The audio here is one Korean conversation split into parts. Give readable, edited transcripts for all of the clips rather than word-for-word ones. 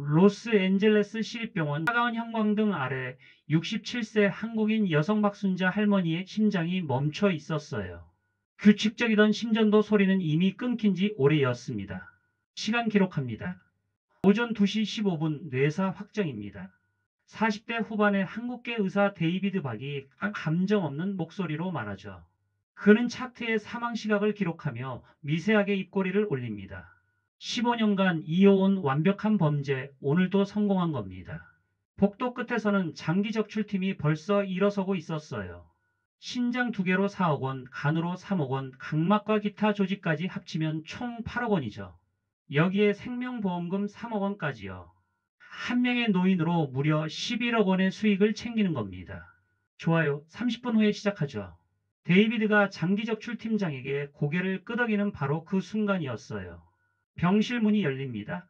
로스앤젤레스 시립병원 차가운 형광등 아래 67세 한국인 여성 박순자 할머니의 심장이 멈춰 있었어요. 규칙적이던 심전도 소리는 이미 끊긴 지 오래였습니다. 시간 기록합니다. 오전 2시 15분 뇌사 확정입니다. 40대 후반의 한국계 의사 데이비드 박이 감정 없는 목소리로 말하죠. 그는 차트에 사망 시각을 기록하며 미세하게 입꼬리를 올립니다. 15년간 이어온 완벽한 범죄, 오늘도 성공한 겁니다. 복도 끝에서는 장기 적출팀이 벌써 일어서고 있었어요. 신장 2개로 4억 원, 간으로 3억 원, 각막과 기타 조직까지 합치면 총 8억 원이죠. 여기에 생명보험금 3억 원까지요. 한 명의 노인으로 무려 11억 원의 수익을 챙기는 겁니다. 좋아요. 30분 후에 시작하죠. 데이비드가 장기적 출팀장에게 고개를 끄덕이는 바로 그 순간이었어요. 병실 문이 열립니다.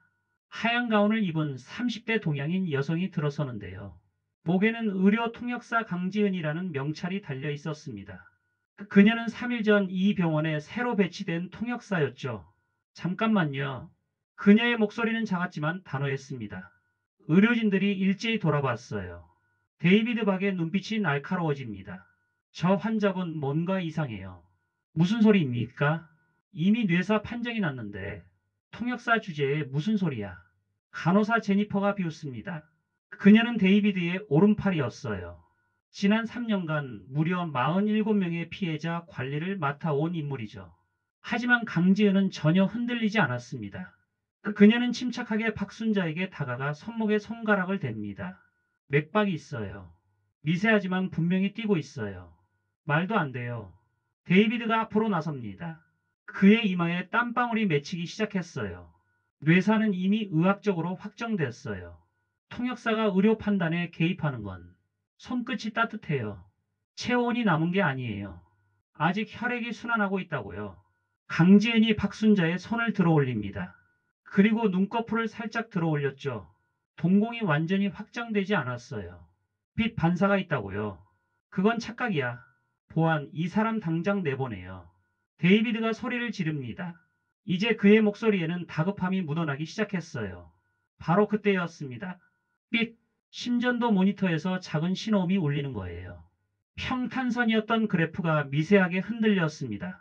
하얀 가운을 입은 30대 동양인 여성이 들어서는데요. 목에는 의료 통역사 강지은이라는 명찰이 달려 있었습니다. 그녀는 3일 전 이 병원에 새로 배치된 통역사였죠. 잠깐만요. 그녀의 목소리는 작았지만 단호했습니다. 의료진들이 일제히 돌아봤어요. 데이비드 박의 눈빛이 날카로워집니다. 저 환자분 뭔가 이상해요. 무슨 소리입니까? 이미 뇌사 판정이 났는데 통역사 주제에 무슨 소리야? 간호사 제니퍼가 비웃습니다. 그녀는 데이비드의 오른팔이었어요. 지난 3년간 무려 47명의 피해자 관리를 맡아온 인물이죠. 하지만 강지은은 전혀 흔들리지 않았습니다. 그녀는 침착하게 박순자에게 다가가 손목에 손가락을 댑니다. 맥박이 있어요. 미세하지만 분명히 뛰고 있어요. 말도 안 돼요. 데이비드가 앞으로 나섭니다. 그의 이마에 땀방울이 맺히기 시작했어요. 뇌사는 이미 의학적으로 확정됐어요. 통역사가 의료 판단에 개입하는 건 손끝이 따뜻해요. 체온이 남은 게 아니에요. 아직 혈액이 순환하고 있다고요. 강지은이 박순자의 손을 들어 올립니다. 그리고 눈꺼풀을 살짝 들어 올렸죠. 동공이 완전히 확장되지 않았어요. 빛 반사가 있다고요. 그건 착각이야. 보안, 이 사람 당장 내보내요. 데이비드가 소리를 지릅니다. 이제 그의 목소리에는 다급함이 묻어나기 시작했어요. 바로 그때였습니다. 삑! 심전도 모니터에서 작은 신호음이 울리는 거예요. 평탄선이었던 그래프가 미세하게 흔들렸습니다.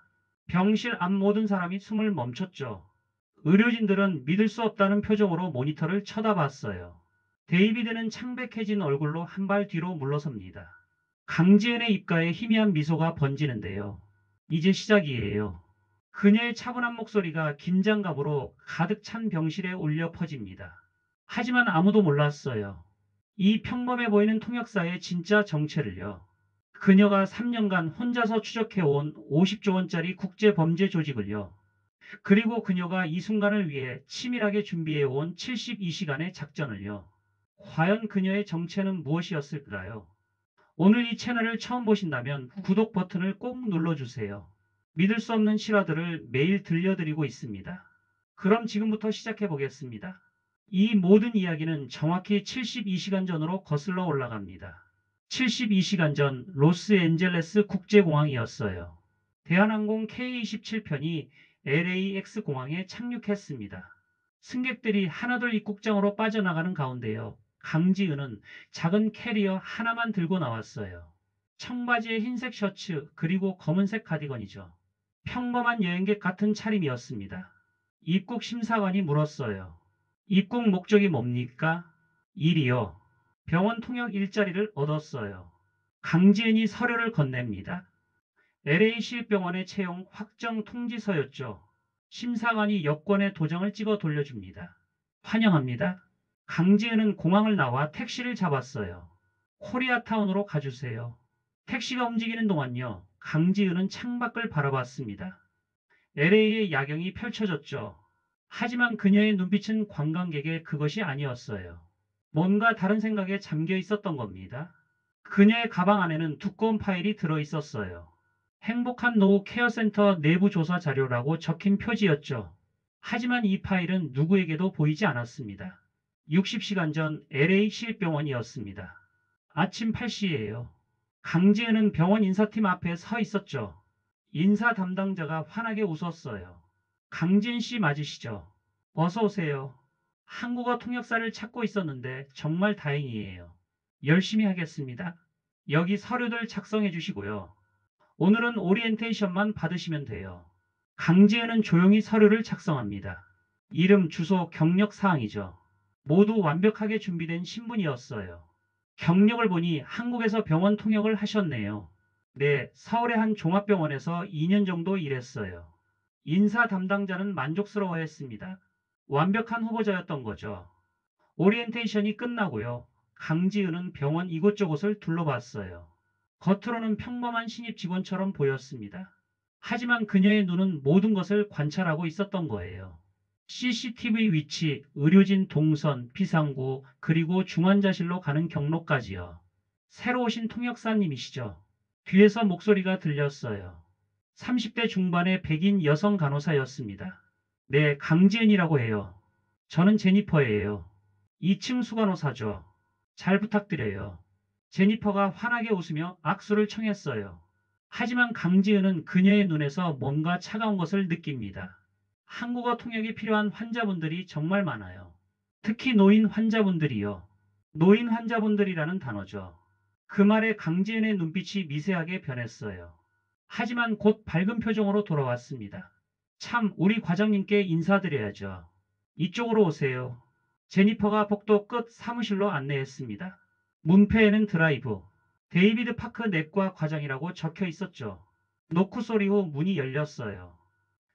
병실 앞 모든 사람이 숨을 멈췄죠. 의료진들은 믿을 수 없다는 표정으로 모니터를 쳐다봤어요. 데이비드는 창백해진 얼굴로 한 발 뒤로 물러섭니다. 강지은의 입가에 희미한 미소가 번지는데요. 이제 시작이에요. 그녀의 차분한 목소리가 긴장감으로 가득 찬 병실에 울려 퍼집니다. 하지만 아무도 몰랐어요. 이 평범해 보이는 통역사의 진짜 정체를요. 그녀가 3년간 혼자서 추적해온 50조 원짜리 국제범죄 조직을요. 그리고 그녀가 이 순간을 위해 치밀하게 준비해온 72시간의 작전을요. 과연 그녀의 정체는 무엇이었을까요? 오늘 이 채널을 처음 보신다면 구독 버튼을 꼭 눌러주세요. 믿을 수 없는 실화들을 매일 들려드리고 있습니다. 그럼 지금부터 시작해 보겠습니다. 이 모든 이야기는 정확히 72시간 전으로 거슬러 올라갑니다. 72시간 전 로스앤젤레스 국제공항이었어요. 대한항공 K27편이 LAX 공항에 착륙했습니다. 승객들이 하나둘 입국장으로 빠져나가는 가운데요. 강지은은 작은 캐리어 하나만 들고 나왔어요. 청바지에 흰색 셔츠 그리고 검은색 카디건이죠. 평범한 여행객 같은 차림이었습니다. 입국 심사관이 물었어요. 입국 목적이 뭡니까? 일이요. 병원 통역 일자리를 얻었어요. 강지은이 서류를 건넵니다. LA 시립병원의 채용 확정 통지서였죠. 심사관이 여권에 도장을 찍어 돌려줍니다. 환영합니다. 강지은은 공항을 나와 택시를 잡았어요. 코리아타운으로 가주세요. 택시가 움직이는 동안요. 강지은은 창밖을 바라봤습니다. LA의 야경이 펼쳐졌죠. 하지만 그녀의 눈빛은 관광객의 그것이 아니었어요. 뭔가 다른 생각에 잠겨 있었던 겁니다. 그녀의 가방 안에는 두꺼운 파일이 들어 있었어요. 행복한 노후 케어센터 내부 조사 자료라고 적힌 표지였죠. 하지만 이 파일은 누구에게도 보이지 않았습니다. 60시간 전 LA 시립병원이었습니다. 아침 8시예요. 강지은은 병원 인사팀 앞에 서 있었죠. 인사 담당자가 환하게 웃었어요. 강지은 씨 맞으시죠? 어서 오세요. 한국어 통역사를 찾고 있었는데 정말 다행이에요. 열심히 하겠습니다. 여기 서류들 작성해 주시고요. 오늘은 오리엔테이션만 받으시면 돼요. 강지은은 조용히 서류를 작성합니다. 이름, 주소, 경력 사항이죠. 모두 완벽하게 준비된 신분이었어요. 경력을 보니 한국에서 병원 통역을 하셨네요. 네, 서울의 한 종합병원에서 2년 정도 일했어요. 인사 담당자는 만족스러워했습니다. 완벽한 후보자였던 거죠. 오리엔테이션이 끝나고요. 강지은은 병원 이곳저곳을 둘러봤어요. 겉으로는 평범한 신입 직원처럼 보였습니다. 하지만 그녀의 눈은 모든 것을 관찰하고 있었던 거예요. CCTV 위치, 의료진 동선, 비상구, 그리고 중환자실로 가는 경로까지요. 새로 오신 통역사님이시죠? 뒤에서 목소리가 들렸어요. 30대 중반의 백인 여성 간호사였습니다. 네, 강지은이라고 해요. 저는 제니퍼예요. 2층 수간호사죠. 잘 부탁드려요. 제니퍼가 환하게 웃으며 악수를 청했어요. 하지만 강지은은 그녀의 눈에서 뭔가 차가운 것을 느낍니다. 한국어 통역이 필요한 환자분들이 정말 많아요. 특히 노인 환자분들이요. 노인 환자분들이라는 단어죠. 그 말에 강지은의 눈빛이 미세하게 변했어요. 하지만 곧 밝은 표정으로 돌아왔습니다. 참, 우리 과장님께 인사드려야죠. 이쪽으로 오세요. 제니퍼가 복도 끝 사무실로 안내했습니다. 문패에는 드라이브, 데이비드 파크 내과 과장이라고 적혀 있었죠. 노크 소리 후 문이 열렸어요.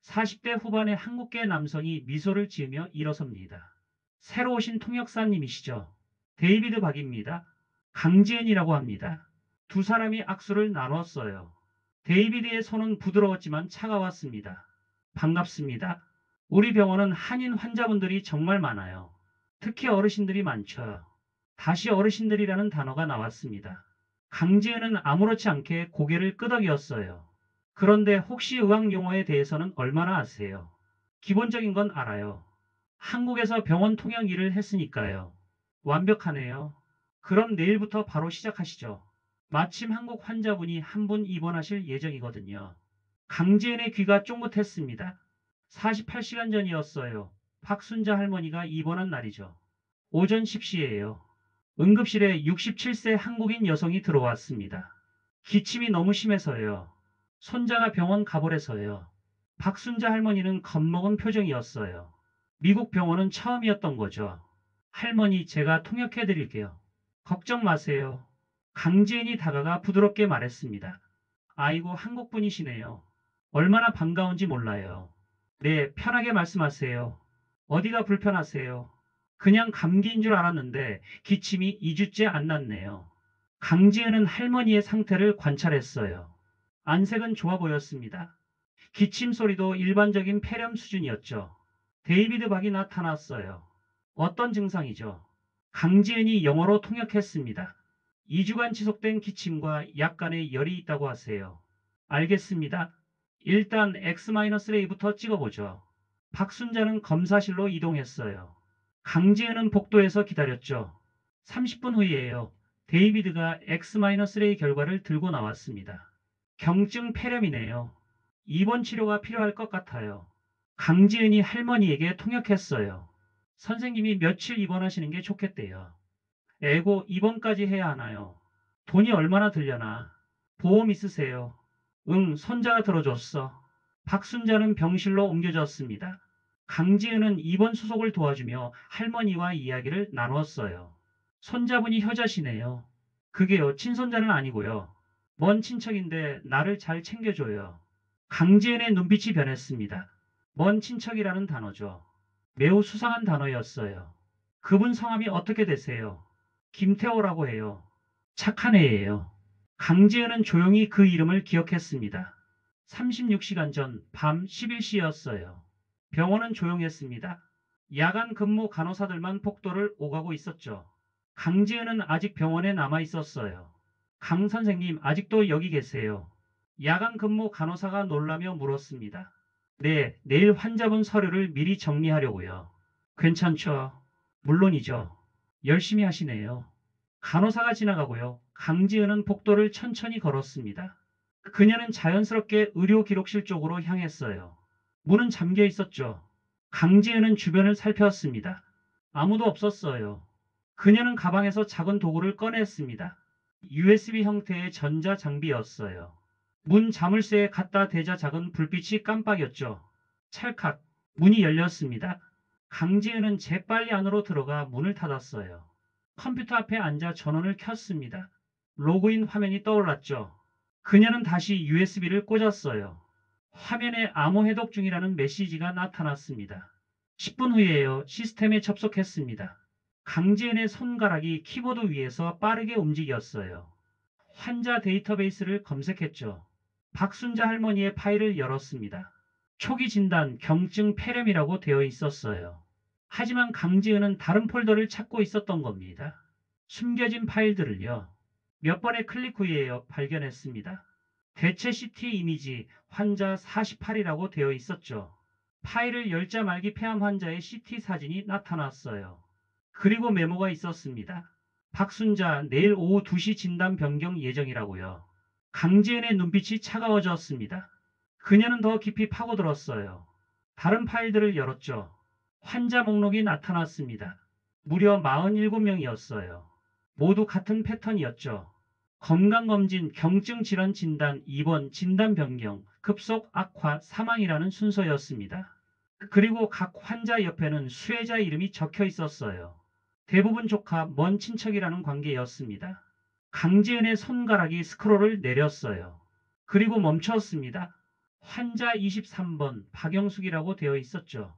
40대 후반의 한국계 남성이 미소를 지으며 일어섭니다. 새로 오신 통역사님이시죠? 데이비드 박입니다. 강지은이라고 합니다. 두 사람이 악수를 나눴어요. 데이비드의 손은 부드러웠지만 차가웠습니다. 반갑습니다. 우리 병원은 한인 환자분들이 정말 많아요. 특히 어르신들이 많죠. 다시 어르신들이라는 단어가 나왔습니다. 강지은은 아무렇지 않게 고개를 끄덕였어요. 그런데 혹시 의학 용어에 대해서는 얼마나 아세요? 기본적인 건 알아요. 한국에서 병원 통역 일을 했으니까요. 완벽하네요. 그럼 내일부터 바로 시작하시죠. 마침 한국 환자분이 한 분 입원하실 예정이거든요. 강지은의 귀가 쫑긋했습니다. 48시간 전이었어요. 박순자 할머니가 입원한 날이죠. 오전 10시예요. 응급실에 67세 한국인 여성이 들어왔습니다. 기침이 너무 심해서요. 손자가 병원 가보래서요. 박순자 할머니는 겁먹은 표정이었어요. 미국 병원은 처음이었던 거죠. 할머니, 제가 통역해 드릴게요. 걱정 마세요. 강지은이 다가가 부드럽게 말했습니다. 아이고, 한국 분이시네요. 얼마나 반가운지 몰라요. 네, 편하게 말씀하세요. 어디가 불편하세요? 그냥 감기인 줄 알았는데 기침이 2주째 안 났네요. 강지은은 할머니의 상태를 관찰했어요. 안색은 좋아 보였습니다. 기침 소리도 일반적인 폐렴 수준이었죠. 데이비드 박이 나타났어요. 어떤 증상이죠? 강지은이 영어로 통역했습니다. 2주간 지속된 기침과 약간의 열이 있다고 하세요. 알겠습니다. 일단 X-레이부터 찍어보죠. 박순자는 검사실로 이동했어요. 강지은은 복도에서 기다렸죠. 30분 후이에요. 데이비드가 X-레이 결과를 들고 나왔습니다. 경증 폐렴이네요. 입원 치료가 필요할 것 같아요. 강지은이 할머니에게 통역했어요. 선생님이 며칠 입원하시는 게 좋겠대요. 에고, 입원까지 해야 하나요? 돈이 얼마나 들려나? 보험 있으세요? 응, 손자가 들어줬어. 박순자는 병실로 옮겨졌습니다. 강지은은 입원 수속을 도와주며 할머니와 이야기를 나누었어요. 손자분이 효자시네요. 그게요, 친손자는 아니고요. 먼 친척인데 나를 잘 챙겨줘요. 강지은의 눈빛이 변했습니다. 먼 친척이라는 단어죠. 매우 수상한 단어였어요. 그분 성함이 어떻게 되세요? 김태호라고 해요. 착한 애예요. 강지은은 조용히 그 이름을 기억했습니다. 36시간 전 밤 11시였어요. 병원은 조용했습니다. 야간 근무 간호사들만 복도를 오가고 있었죠. 강지은은 아직 병원에 남아 있었어요. 강 선생님, 아직도 여기 계세요. 야간 근무 간호사가 놀라며 물었습니다. 네, 내일 환자분 서류를 미리 정리하려고요. 괜찮죠? 물론이죠. 열심히 하시네요. 간호사가 지나가고요. 강지은은 복도를 천천히 걸었습니다. 그녀는 자연스럽게 의료 기록실 쪽으로 향했어요. 문은 잠겨 있었죠. 강지은은 주변을 살폈습니다. 아무도 없었어요. 그녀는 가방에서 작은 도구를 꺼냈습니다. USB 형태의 전자장비였어요. 문 자물쇠에 갖다 대자 작은 불빛이 깜빡였죠. 찰칵 문이 열렸습니다. 강지은은 재빨리 안으로 들어가 문을 닫았어요. 컴퓨터 앞에 앉아 전원을 켰습니다. 로그인 화면이 떠올랐죠. 그녀는 다시 USB를 꽂았어요. 화면에 암호 해독 중이라는 메시지가 나타났습니다. 10분 후에요. 시스템에 접속했습니다. 강지은의 손가락이 키보드 위에서 빠르게 움직였어요. 환자 데이터베이스를 검색했죠. 박순자 할머니의 파일을 열었습니다. 초기 진단 경증 폐렴이라고 되어 있었어요. 하지만 강지은은 다른 폴더를 찾고 있었던 겁니다. 숨겨진 파일들을요. 몇 번의 클릭 후에요. 발견했습니다. 대체 CT 이미지 환자 48이라고 되어 있었죠. 파일을 열자 말기 폐암 환자의 CT 사진이 나타났어요. 그리고 메모가 있었습니다. 박순자 내일 오후 2시 진단 변경 예정이라고요. 강지은의 눈빛이 차가워졌습니다. 그녀는 더 깊이 파고들었어요. 다른 파일들을 열었죠. 환자 목록이 나타났습니다. 무려 47명이었어요. 모두 같은 패턴이었죠. 건강검진, 경증 질환 진단, 입원, 진단 변경, 급속 악화, 사망이라는 순서였습니다. 그리고 각 환자 옆에는 수혜자 이름이 적혀 있었어요. 대부분 조카, 먼 친척이라는 관계였습니다. 강지은의 손가락이 스크롤을 내렸어요. 그리고 멈췄습니다. 환자 23번 박영숙이라고 되어 있었죠.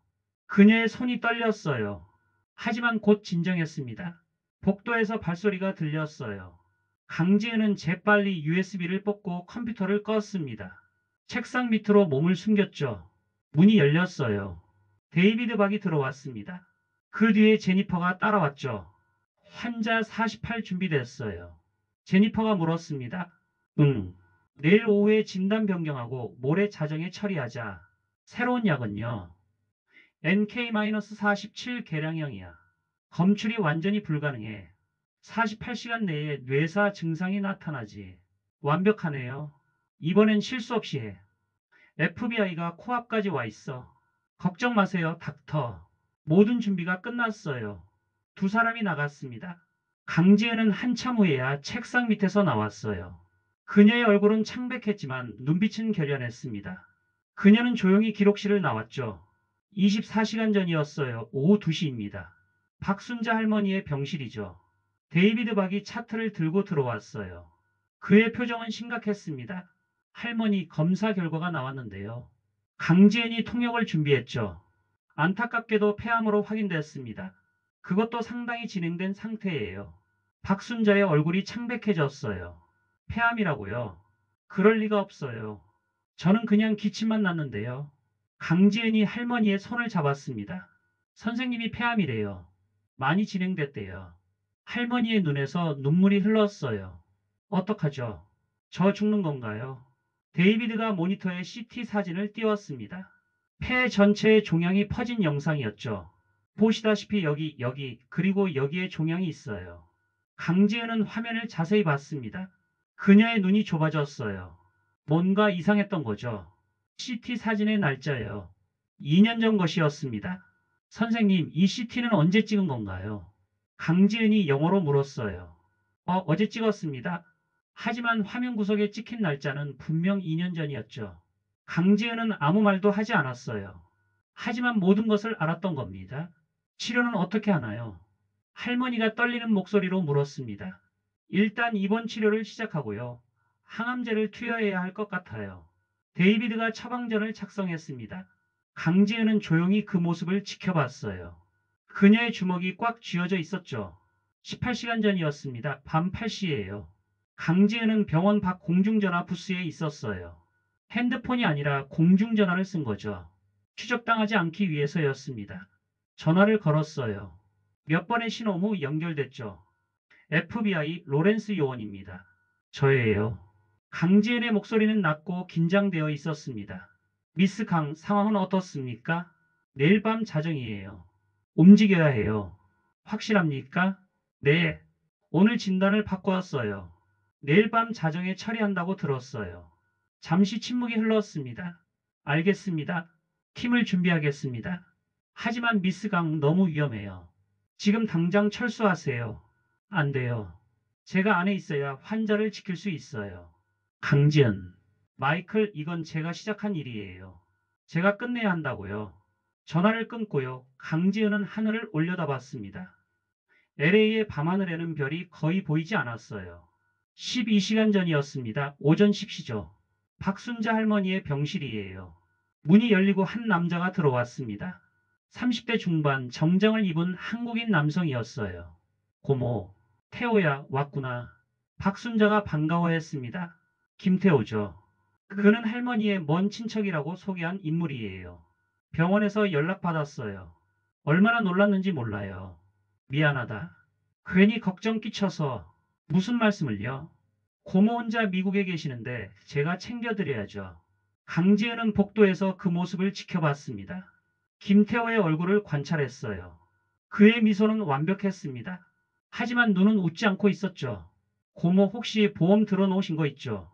그녀의 손이 떨렸어요. 하지만 곧 진정했습니다. 복도에서 발소리가 들렸어요. 강지은은 재빨리 USB를 뽑고 컴퓨터를 껐습니다. 책상 밑으로 몸을 숨겼죠. 문이 열렸어요. 데이비드 박이 들어왔습니다. 그 뒤에 제니퍼가 따라왔죠. 환자 48 준비됐어요. 제니퍼가 물었습니다. 응. 내일 오후에 진단 변경하고 모레 자정에 처리하자. 새로운 약은요? NK-47 계량형이야. 검출이 완전히 불가능해. 48시간 내에 뇌사 증상이 나타나지. 완벽하네요. 이번엔 실수 없이 해. FBI가 코앞까지 와 있어. 걱정 마세요, 닥터. 모든 준비가 끝났어요. 두 사람이 나갔습니다. 강지은은 한참 후에야 책상 밑에서 나왔어요. 그녀의 얼굴은 창백했지만 눈빛은 결연했습니다. 그녀는 조용히 기록실을 나왔죠. 24시간 전이었어요. 오후 2시입니다. 박순자 할머니의 병실이죠. 데이비드 박이 차트를 들고 들어왔어요. 그의 표정은 심각했습니다. 할머니 검사 결과가 나왔는데요. 강지은이 통역을 준비했죠. 안타깝게도 폐암으로 확인됐습니다. 그것도 상당히 진행된 상태예요. 박순자의 얼굴이 창백해졌어요. 폐암이라고요? 그럴 리가 없어요. 저는 그냥 기침만 났는데요. 강지은이 할머니의 손을 잡았습니다. 선생님이 폐암이래요. 많이 진행됐대요. 할머니의 눈에서 눈물이 흘렀어요. 어떡하죠? 저 죽는 건가요? 데이비드가 모니터에 CT 사진을 띄웠습니다. 폐 전체에 종양이 퍼진 영상이었죠. 보시다시피 여기, 그리고 여기에 종양이 있어요. 강지은은 화면을 자세히 봤습니다. 그녀의 눈이 좁아졌어요. 뭔가 이상했던 거죠. CT 사진의 날짜예요. 2년 전 것이었습니다. 선생님, 이 CT는 언제 찍은 건가요? 강지은이 영어로 물었어요. 어제 찍었습니다. 하지만 화면 구석에 찍힌 날짜는 분명 2년 전이었죠. 강지은은 아무 말도 하지 않았어요. 하지만 모든 것을 알았던 겁니다. 치료는 어떻게 하나요? 할머니가 떨리는 목소리로 물었습니다. 일단 입원 치료를 시작하고요. 항암제를 투여해야 할 것 같아요. 데이비드가 처방전을 작성했습니다. 강지은은 조용히 그 모습을 지켜봤어요. 그녀의 주먹이 꽉 쥐어져 있었죠. 18시간 전이었습니다. 밤 8시예요. 강지은은 병원 밖 공중전화 부스에 있었어요. 핸드폰이 아니라 공중전화를 쓴 거죠. 추적당하지 않기 위해서였습니다. 전화를 걸었어요. 몇 번의 신호 후 연결됐죠. FBI 로렌스 요원입니다. 저예요. 강지은의 목소리는 낮고 긴장되어 있었습니다. 미스 강, 상황은 어떻습니까? 내일 밤 자정이에요. 움직여야 해요. 확실합니까? 네. 오늘 진단을 바꾸었어요. 내일 밤 자정에 처리한다고 들었어요. 잠시 침묵이 흘렀습니다. 알겠습니다. 팀을 준비하겠습니다. 하지만 미스 강 너무 위험해요. 지금 당장 철수하세요. 안 돼요. 제가 안에 있어야 환자를 지킬 수 있어요. 강지은. 마이클, 이건 제가 시작한 일이에요. 제가 끝내야 한다고요. 전화를 끊고요. 강지은은 하늘을 올려다봤습니다. LA의 밤하늘에는 별이 거의 보이지 않았어요. 12시간 전이었습니다. 오전 10시죠. 박순자 할머니의 병실이에요. 문이 열리고 한 남자가 들어왔습니다. 30대 중반 정장을 입은 한국인 남성이었어요. 고모, 태호야, 왔구나. 박순자가 반가워했습니다. 김태호죠. 그는 할머니의 먼 친척이라고 소개한 인물이에요. 병원에서 연락받았어요. 얼마나 놀랐는지 몰라요. 미안하다. 괜히 걱정 끼쳐서. 무슨 말씀을요? 고모 혼자 미국에 계시는데 제가 챙겨드려야죠. 강지은은 복도에서 그 모습을 지켜봤습니다. 김태호의 얼굴을 관찰했어요. 그의 미소는 완벽했습니다. 하지만 눈은 웃지 않고 있었죠. 고모 혹시 보험 들어놓으신 거 있죠?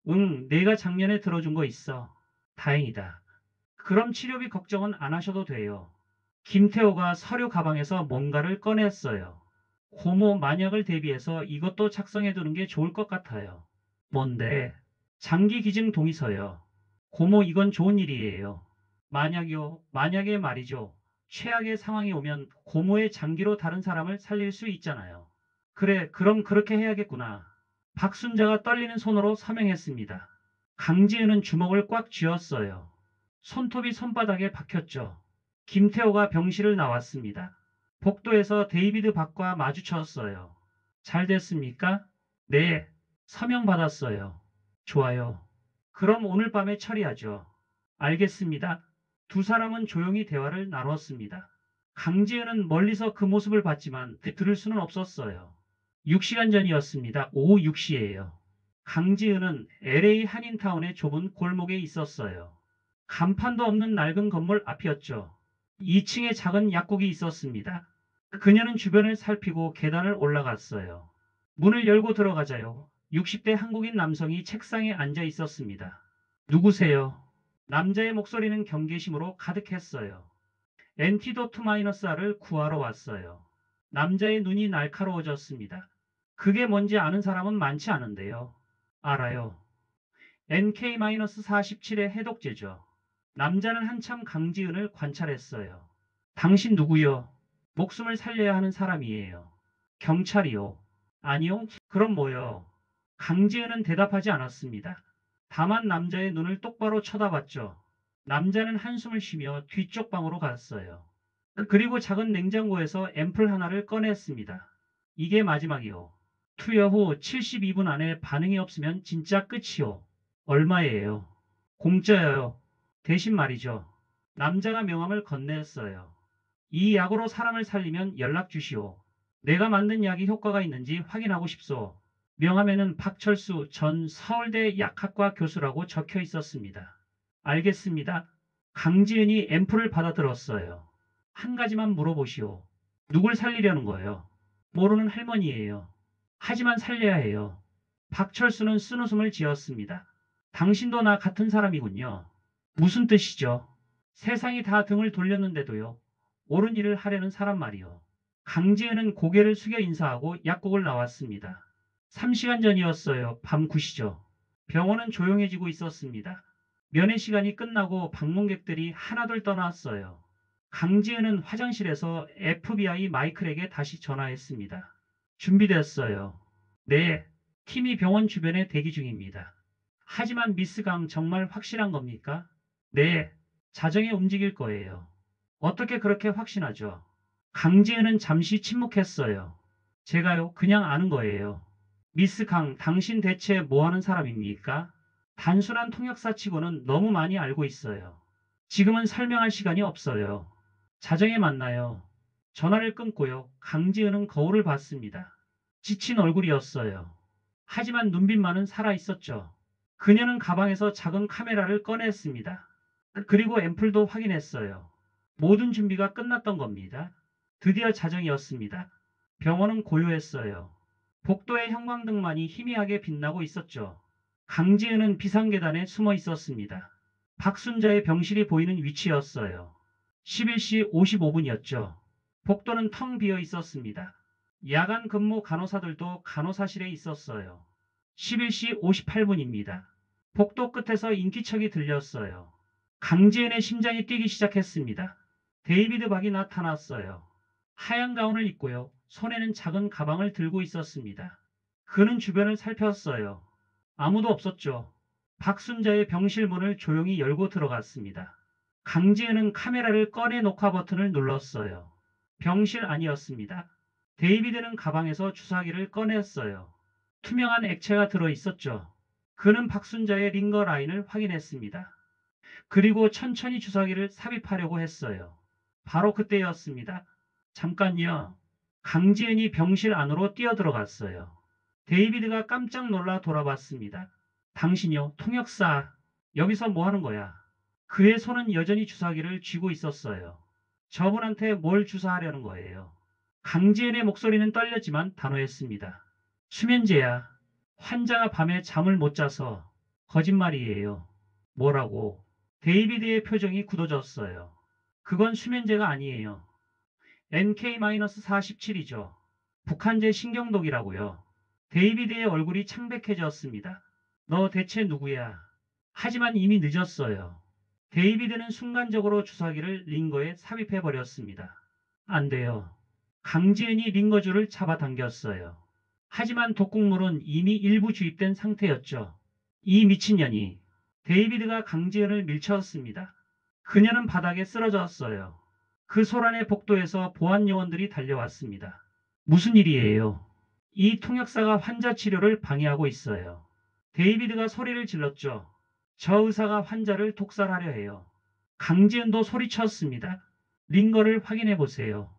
응, 내가 작년에 들어준 거 있어. 다행이다. 그럼 치료비 걱정은 안 하셔도 돼요. 김태호가 서류 가방에서 뭔가를 꺼냈어요. 고모 만약을 대비해서 이것도 작성해 두는 게 좋을 것 같아요. 뭔데? 장기 기증 동의서요. 고모 이건 좋은 일이에요. 만약요, 만약에 말이죠. 최악의 상황이 오면 고모의 장기로 다른 사람을 살릴 수 있잖아요. 그래, 그럼 그렇게 해야겠구나. 박순자가 떨리는 손으로 서명했습니다. 강지은은 주먹을 꽉 쥐었어요. 손톱이 손바닥에 박혔죠. 김태호가 병실을 나왔습니다. 복도에서 데이비드 박과 마주쳤어요. 잘 됐습니까? 네. 서명 받았어요. 좋아요. 그럼 오늘 밤에 처리하죠. 알겠습니다. 두 사람은 조용히 대화를 나눴습니다. 강지은은 멀리서 그 모습을 봤지만 들을 수는 없었어요. 6시간 전이었습니다. 오후 6시예요. 강지은은 LA 한인타운의 좁은 골목에 있었어요. 간판도 없는 낡은 건물 앞이었죠. 2층에 작은 약국이 있었습니다. 그녀는 주변을 살피고 계단을 올라갔어요. 문을 열고 들어가자요. 60대 한국인 남성이 책상에 앉아 있었습니다. 누구세요? 남자의 목소리는 경계심으로 가득했어요. 엔티도트 마이너스 R을 구하러 왔어요. 남자의 눈이 날카로워졌습니다. 그게 뭔지 아는 사람은 많지 않은데요. 알아요. NK-47의 해독제죠. 남자는 한참 강지은을 관찰했어요. 당신 누구요? 목숨을 살려야 하는 사람이에요. 경찰이요. 아니요. 그럼 뭐요? 강지은은 대답하지 않았습니다. 다만 남자의 눈을 똑바로 쳐다봤죠. 남자는 한숨을 쉬며 뒤쪽 방으로 갔어요. 그리고 작은 냉장고에서 앰플 하나를 꺼냈습니다. 이게 마지막이요. 투여 후 72분 안에 반응이 없으면 진짜 끝이요. 얼마예요? 공짜예요. 대신 말이죠. 남자가 명함을 건넸어요. 이 약으로 사람을 살리면 연락 주시오. 내가 만든 약이 효과가 있는지 확인하고 싶소. 명함에는 박철수 전 서울대 약학과 교수라고 적혀 있었습니다. 알겠습니다. 강지은이 앰플을 받아들었어요. 한 가지만 물어보시오. 누굴 살리려는 거예요? 모르는 할머니예요. 하지만 살려야 해요. 박철수는 쓴웃음을 지었습니다. 당신도 나 같은 사람이군요. 무슨 뜻이죠? 세상이 다 등을 돌렸는데도요. 옳은 일을 하려는 사람 말이요. 강지은은 고개를 숙여 인사하고 약국을 나왔습니다. 3시간 전이었어요. 밤 9시죠. 병원은 조용해지고 있었습니다. 면회 시간이 끝나고 방문객들이 하나둘 떠났어요. 강지은은 화장실에서 FBI 마이클에게 다시 전화했습니다. 준비됐어요. 네, 팀이 병원 주변에 대기 중입니다. 하지만 미스 강 정말 확실한 겁니까? 네, 자정에 움직일 거예요. 어떻게 그렇게 확신하죠? 강지은은 잠시 침묵했어요. 제가요, 그냥 아는 거예요. 미스 강, 당신 대체 뭐 하는 사람입니까? 단순한 통역사치고는 너무 많이 알고 있어요. 지금은 설명할 시간이 없어요. 자정에 만나요. 전화를 끊고요. 강지은은 거울을 봤습니다. 지친 얼굴이었어요. 하지만 눈빛만은 살아있었죠. 그녀는 가방에서 작은 카메라를 꺼냈습니다. 그리고 앰플도 확인했어요. 모든 준비가 끝났던 겁니다. 드디어 자정이었습니다. 병원은 고요했어요. 복도의 형광등만이 희미하게 빛나고 있었죠. 강지은은 비상계단에 숨어 있었습니다. 박순자의 병실이 보이는 위치였어요. 11시 55분이었죠. 복도는 텅 비어 있었습니다. 야간 근무 간호사들도 간호사실에 있었어요. 11시 58분입니다. 복도 끝에서 인기척이 들렸어요. 강지은의 심장이 뛰기 시작했습니다. 데이비드 박이 나타났어요. 하얀 가운을 입고요. 손에는 작은 가방을 들고 있었습니다. 그는 주변을 살폈어요. 아무도 없었죠. 박순자의 병실 문을 조용히 열고 들어갔습니다. 강지은은 카메라를 꺼내 녹화 버튼을 눌렀어요. 병실 아니었습니다. 데이비드는 가방에서 주사기를 꺼냈어요. 투명한 액체가 들어 있었죠. 그는 박순자의 링거 라인을 확인했습니다. 그리고 천천히 주사기를 삽입하려고 했어요. 바로 그때였습니다. 잠깐요. 강지은이 병실 안으로 뛰어들어갔어요. 데이비드가 깜짝 놀라 돌아봤습니다. 당신요, 통역사. 여기서 뭐 하는 거야? 그의 손은 여전히 주사기를 쥐고 있었어요. 저분한테 뭘 주사하려는 거예요? 강지은의 목소리는 떨렸지만 단호했습니다. 수면제야. 환자가 밤에 잠을 못 자서. 거짓말이에요. 뭐라고? 데이비드의 표정이 굳어졌어요. 그건 수면제가 아니에요. NK-47이죠. 북한제 신경독이라고요. 데이비드의 얼굴이 창백해졌습니다. 너 대체 누구야? 하지만 이미 늦었어요. 데이비드는 순간적으로 주사기를 링거에 삽입해버렸습니다. 안 돼요. 강지은이 링거줄을 잡아당겼어요. 하지만 독극물은 이미 일부 주입된 상태였죠. 이 미친년이. 데이비드가 강지은을 밀쳤습니다. 그녀는 바닥에 쓰러졌어요. 그 소란의 복도에서 보안 요원들이 달려왔습니다. 무슨 일이에요? 이 통역사가 환자 치료를 방해하고 있어요. 데이비드가 소리를 질렀죠. 저 의사가 환자를 독살하려 해요. 강지은도 소리쳤습니다. 링거를 확인해 보세요.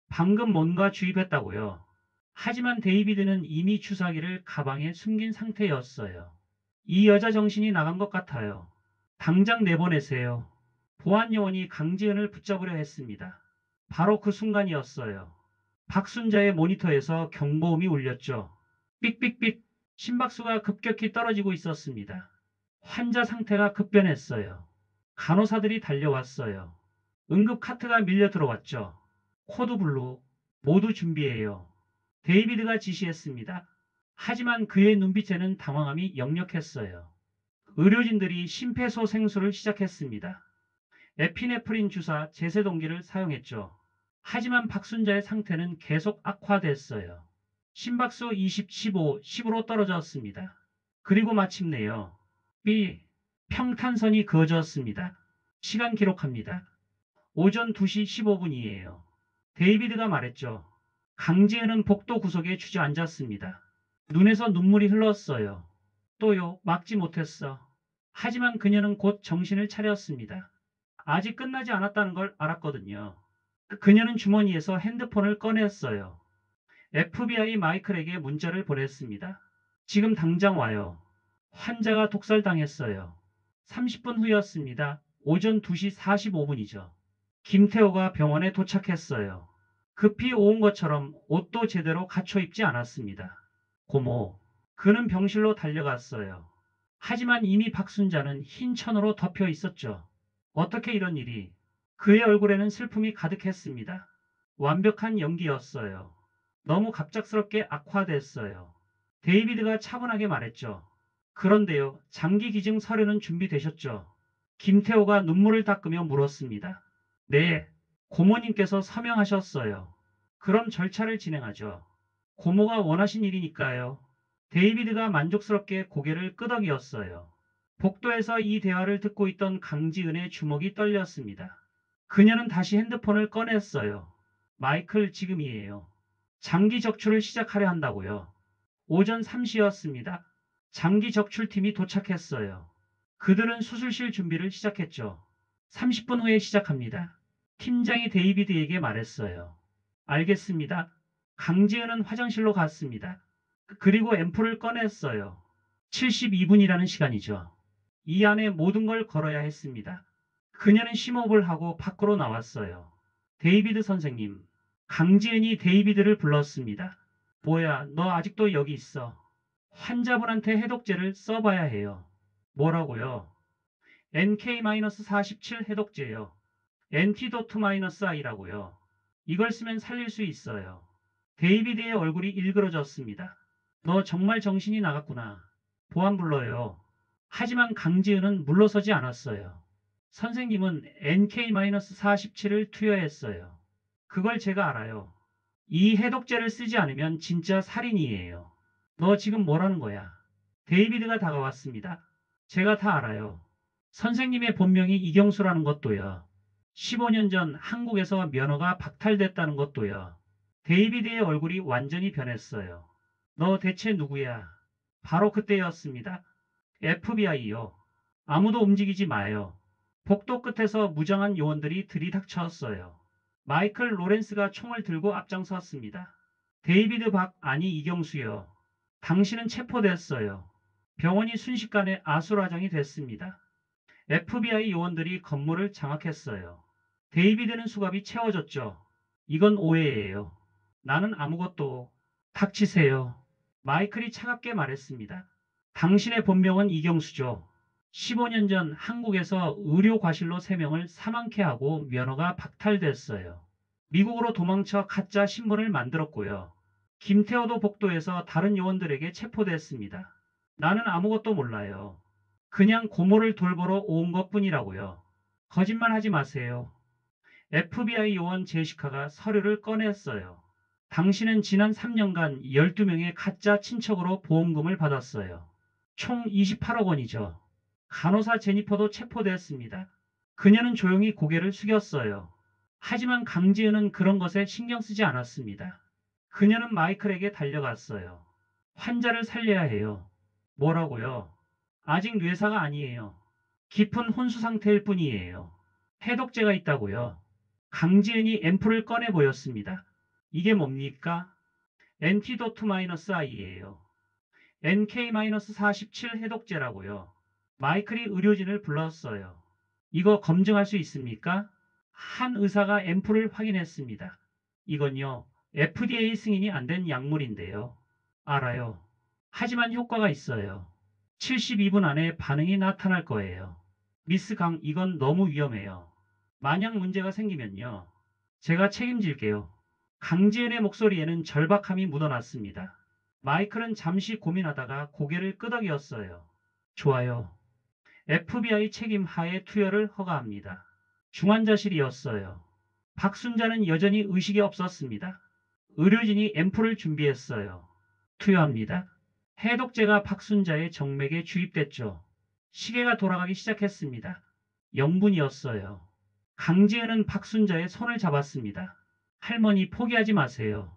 방금 뭔가 주입했다고요. 하지만 데이비드는 이미 주사기를 가방에 숨긴 상태였어요. 이 여자 정신이 나간 것 같아요. 당장 내보내세요. 보안 요원이 강지은을 붙잡으려 했습니다. 바로 그 순간이었어요. 박순자의 모니터에서 경보음이 울렸죠. 삑삑삑. 심박수가 급격히 떨어지고 있었습니다. 환자 상태가 급변했어요. 간호사들이 달려왔어요. 응급 카트가 밀려 들어왔죠. 코드 블루. 모두 준비해요. 데이비드가 지시했습니다. 하지만 그의 눈빛에는 당황함이 역력했어요. 의료진들이 심폐소생술을 시작했습니다. 에피네프린 주사 제세동기를 사용했죠. 하지만 박순자의 상태는 계속 악화됐어요. 심박수 20, 15, 10으로 떨어졌습니다. 그리고 마침내요. B. 평탄선이 그어졌습니다. 시간 기록합니다. 오전 2시 15분이에요. 데이비드가 말했죠. 강지은은 복도 구석에 주저앉았습니다. 눈에서 눈물이 흘렀어요. 또요, 막지 못했어. 하지만 그녀는 곧 정신을 차렸습니다. 아직 끝나지 않았다는 걸 알았거든요. 그녀는 주머니에서 핸드폰을 꺼냈어요. FBI 마이클에게 문자를 보냈습니다. 지금 당장 와요. 환자가 독살당했어요. 30분 후였습니다. 오전 2시 45분이죠. 김태호가 병원에 도착했어요. 급히 온 것처럼 옷도 제대로 갖춰 입지 않았습니다. 고모. 그는 병실로 달려갔어요. 하지만 이미 박순자는 흰 천으로 덮여 있었죠. 어떻게 이런 일이? 그의 얼굴에는 슬픔이 가득했습니다. 완벽한 연기였어요. 너무 갑작스럽게 악화됐어요. 데이비드가 차분하게 말했죠. 그런데요, 장기 기증 서류는 준비되셨죠? 김태호가 눈물을 닦으며 물었습니다. 네, 고모님께서 서명하셨어요. 그럼 절차를 진행하죠. 고모가 원하신 일이니까요. 데이비드가 만족스럽게 고개를 끄덕이었어요. 복도에서 이 대화를 듣고 있던 강지은의 주먹이 떨렸습니다. 그녀는 다시 핸드폰을 꺼냈어요. 마이클 지금이에요. 장기 적출을 시작하려 한다고요. 오전 3시였습니다. 장기 적출팀이 도착했어요. 그들은 수술실 준비를 시작했죠. 30분 후에 시작합니다. 팀장이 데이비드에게 말했어요. 알겠습니다. 강지은은 화장실로 갔습니다. 그리고 앰플을 꺼냈어요. 72분이라는 시간이죠. 이 안에 모든 걸 걸어야 했습니다. 그녀는 심호흡을 하고 밖으로 나왔어요. 데이비드 선생님. 강지은이 데이비드를 불렀습니다. 뭐야, 너 아직도 여기 있어. 환자분한테 해독제를 써봐야 해요. 뭐라고요? NK-47 해독제요. 엔티도트-I라고요. 이걸 쓰면 살릴 수 있어요. 데이비드의 얼굴이 일그러졌습니다. 너 정말 정신이 나갔구나. 보안 불러요. 하지만 강지은은 물러서지 않았어요. 선생님은 NK-47을 투여했어요. 그걸 제가 알아요. 이 해독제를 쓰지 않으면 진짜 살인이에요. 너 지금 뭐라는 거야? 데이비드가 다가왔습니다. 제가 다 알아요. 선생님의 본명이 이경수라는 것도요. 15년 전 한국에서 면허가 박탈됐다는 것도요. 데이비드의 얼굴이 완전히 변했어요. 너 대체 누구야? 바로 그때였습니다. FBI요. 아무도 움직이지 마요. 복도 끝에서 무장한 요원들이 들이닥쳤어요. 마이클 로렌스가 총을 들고 앞장섰습니다. 데이비드 박, 아니 이경수요. 당신은 체포됐어요. 병원이 순식간에 아수라장이 됐습니다. FBI 요원들이 건물을 장악했어요. 데이비드는 수갑이 채워졌죠. 이건 오해예요. 나는 아무것도. 닥치세요. 마이클이 차갑게 말했습니다. 당신의 본명은 이경수죠. 15년 전 한국에서 의료 과실로 3명을 사망케 하고 면허가 박탈됐어요. 미국으로 도망쳐 가짜 신분을 만들었고요. 김태호도 복도에서 다른 요원들에게 체포됐습니다. 나는 아무것도 몰라요. 그냥 고모를 돌보러 온 것뿐이라고요. 거짓말 하지 마세요. FBI 요원 제시카가 서류를 꺼냈어요. 당신은 지난 3년간 12명의 가짜 친척으로 보험금을 받았어요. 총 28억 원이죠. 간호사 제니퍼도 체포됐습니다. 그녀는 조용히 고개를 숙였어요. 하지만 강지은은 그런 것에 신경 쓰지 않았습니다. 그녀는 마이클에게 달려갔어요. 환자를 살려야 해요. 뭐라고요? 아직 뇌사가 아니에요. 깊은 혼수 상태일 뿐이에요. 해독제가 있다고요. 강지은이 앰플을 꺼내 보였습니다. 이게 뭡니까? 엔티도트 마이너스 I예요. NK-47 해독제라고요. 마이클이 의료진을 불렀어요. 이거 검증할 수 있습니까? 한 의사가 앰플을 확인했습니다. 이건요, FDA 승인이 안 된 약물인데요. 알아요. 하지만 효과가 있어요. 72분 안에 반응이 나타날 거예요. 미스 강, 이건 너무 위험해요. 만약 문제가 생기면요. 제가 책임질게요. 강지은의 목소리에는 절박함이 묻어났습니다. 마이클은 잠시 고민하다가 고개를 끄덕였어요. 좋아요. FBI 책임 하에 투여를 허가합니다. 중환자실이었어요. 박순자는 여전히 의식이 없었습니다. 의료진이 앰플을 준비했어요. 투여합니다. 해독제가 박순자의 정맥에 주입됐죠. 시계가 돌아가기 시작했습니다. 0분이었어요. 강지은은 박순자의 손을 잡았습니다. 할머니 포기하지 마세요.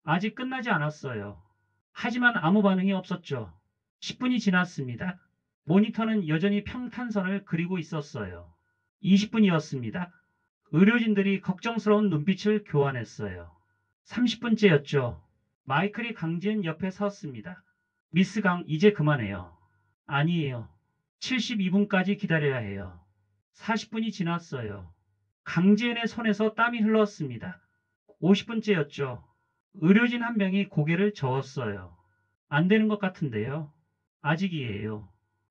아직 끝나지 않았어요. 하지만 아무 반응이 없었죠. 10분이 지났습니다. 모니터는 여전히 평탄선을 그리고 있었어요. 20분이었습니다. 의료진들이 걱정스러운 눈빛을 교환했어요. 30분째였죠. 마이클이 강지은 옆에 섰습니다. 미스 강, 이제 그만해요. 아니에요. 72분까지 기다려야 해요. 40분이 지났어요. 강지은의 손에서 땀이 흘렀습니다. 50분째였죠. 의료진 한 명이 고개를 저었어요. 안 되는 것 같은데요. 아직이에요.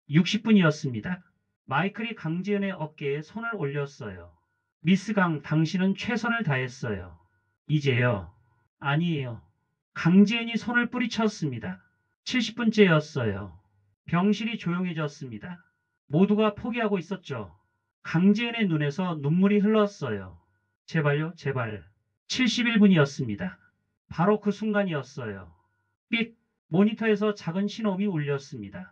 60분이었습니다. 마이클이 강지은의 어깨에 손을 올렸어요. 미스 강, 당신은 최선을 다했어요. 이제요. 아니에요. 강지은이 손을 뿌리쳤습니다. 70분째였어요. 병실이 조용해졌습니다. 모두가 포기하고 있었죠. 강지은의 눈에서 눈물이 흘렀어요. 제발요, 제발. 71분이었습니다. 바로 그 순간이었어요. 삑! 모니터에서 작은 신호음이 울렸습니다.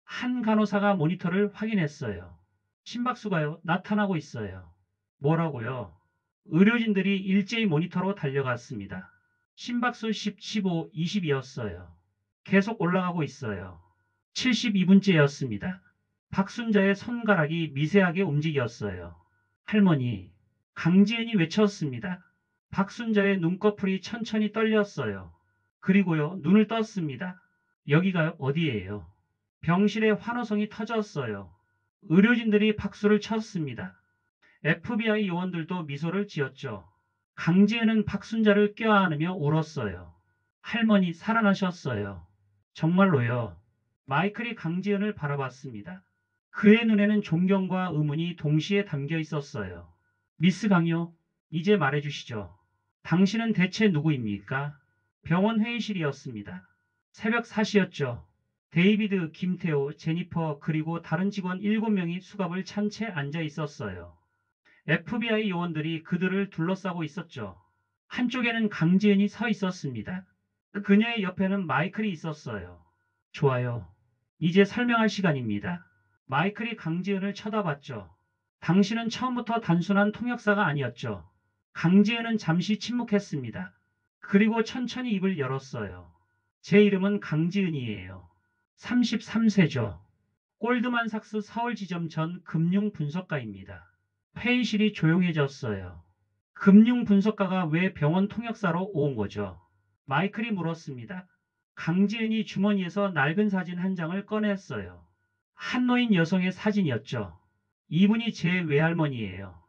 한 간호사가 모니터를 확인했어요. 심박수가요, 나타나고 있어요. 뭐라고요? 의료진들이 일제히 모니터로 달려갔습니다. 심박수 10, 15, 20이었어요. 계속 올라가고 있어요. 72분째였습니다. 박순자의 손가락이 미세하게 움직였어요. 할머니, 강지은이 외쳤습니다. 박순자의 눈꺼풀이 천천히 떨렸어요. 그리고요, 눈을 떴습니다. 여기가 어디예요? 병실의 환호성이 터졌어요. 의료진들이 박수를 쳤습니다. FBI 요원들도 미소를 지었죠. 강지은은 박순자를 껴안으며 울었어요. 할머니 살아나셨어요. 정말로요. 마이클이 강지은을 바라봤습니다. 그의 눈에는 존경과 의문이 동시에 담겨 있었어요. 미스 강요, 이제 말해주시죠. 당신은 대체 누구입니까? 병원 회의실이었습니다. 새벽 4시였죠. 데이비드, 김태호, 제니퍼 그리고 다른 직원 7명이 수갑을 찬 채 앉아 있었어요. FBI 요원들이 그들을 둘러싸고 있었죠. 한쪽에는 강지은이 서 있었습니다. 그녀의 옆에는 마이클이 있었어요. 좋아요. 이제 설명할 시간입니다. 마이클이 강지은을 쳐다봤죠. 당신은 처음부터 단순한 통역사가 아니었죠. 강지은은 잠시 침묵했습니다. 그리고 천천히 입을 열었어요. 제 이름은 강지은이에요. 33세죠. 골드만삭스 서울 지점 전 금융 분석가입니다. 회의실이 조용해졌어요. 금융 분석가가 왜 병원 통역사로 온 거죠? 마이클이 물었습니다. 강지은이 주머니에서 낡은 사진 한 장을 꺼냈어요. 한노인 여성의 사진이었죠. 이분이 제 외할머니예요.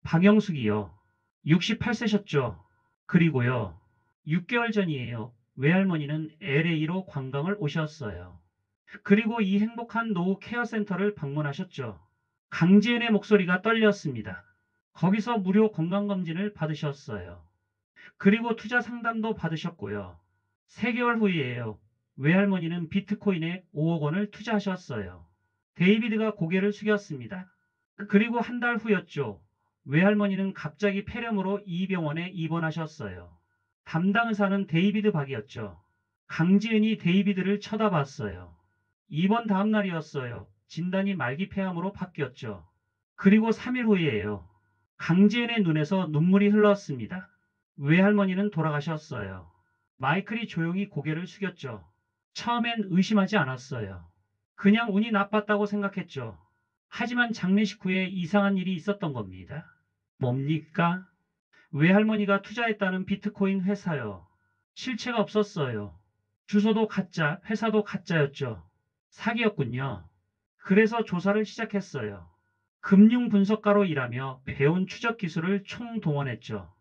박영숙이요. 68세셨죠. 그리고요. 6개월 전이에요. 외할머니는 LA로 관광을 오셨어요. 그리고 이 행복한 노후 케어센터를 방문하셨죠. 강지은의 목소리가 떨렸습니다. 거기서 무료 건강검진을 받으셨어요. 그리고 투자 상담도 받으셨고요. 3개월 후이에요. 외할머니는 비트코인에 5억 원을 투자하셨어요. 데이비드가 고개를 숙였습니다. 그리고 한 달 후였죠. 외할머니는 갑자기 폐렴으로 이 병원에 입원하셨어요. 담당 의사는 데이비드 박이었죠. 강지은이 데이비드를 쳐다봤어요. 입원 다음 날이었어요. 진단이 말기 폐암으로 바뀌었죠. 그리고 3일 후이에요. 강지은의 눈에서 눈물이 흘렀습니다. 외할머니는 돌아가셨어요. 마이클이 조용히 고개를 숙였죠. 처음엔 의심하지 않았어요. 그냥 운이 나빴다고 생각했죠. 하지만 장례식 후에 이상한 일이 있었던 겁니다. 뭡니까? 외할머니가 투자했다는 비트코인 회사요. 실체가 없었어요. 주소도 가짜, 회사도 가짜였죠. 사기였군요. 그래서 조사를 시작했어요. 금융 분석가로 일하며 배운 추적 기술을 총동원했죠.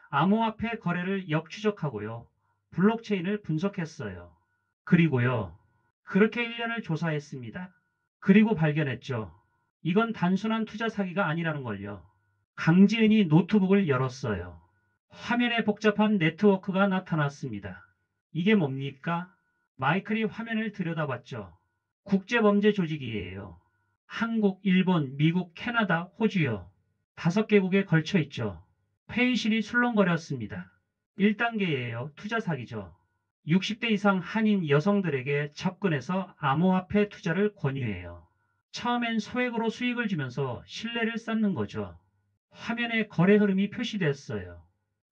암호화폐 거래를 역추적하고요. 블록체인을 분석했어요. 그리고요. 그렇게 1년을 조사했습니다. 그리고 발견했죠. 이건 단순한 투자 사기가 아니라는 걸요. 강지은이 노트북을 열었어요. 화면에 복잡한 네트워크가 나타났습니다. 이게 뭡니까? 마이클이 화면을 들여다봤죠. 국제범죄 조직이에요. 한국, 일본, 미국, 캐나다, 호주요. 5개국에 걸쳐 있죠. 회의실이 술렁거렸습니다. 1단계예요. 투자 사기죠. 60대 이상 한인 여성들에게 접근해서 암호화폐 투자를 권유해요. 처음엔 소액으로 수익을 주면서 신뢰를 쌓는 거죠. 화면에 거래 흐름이 표시됐어요.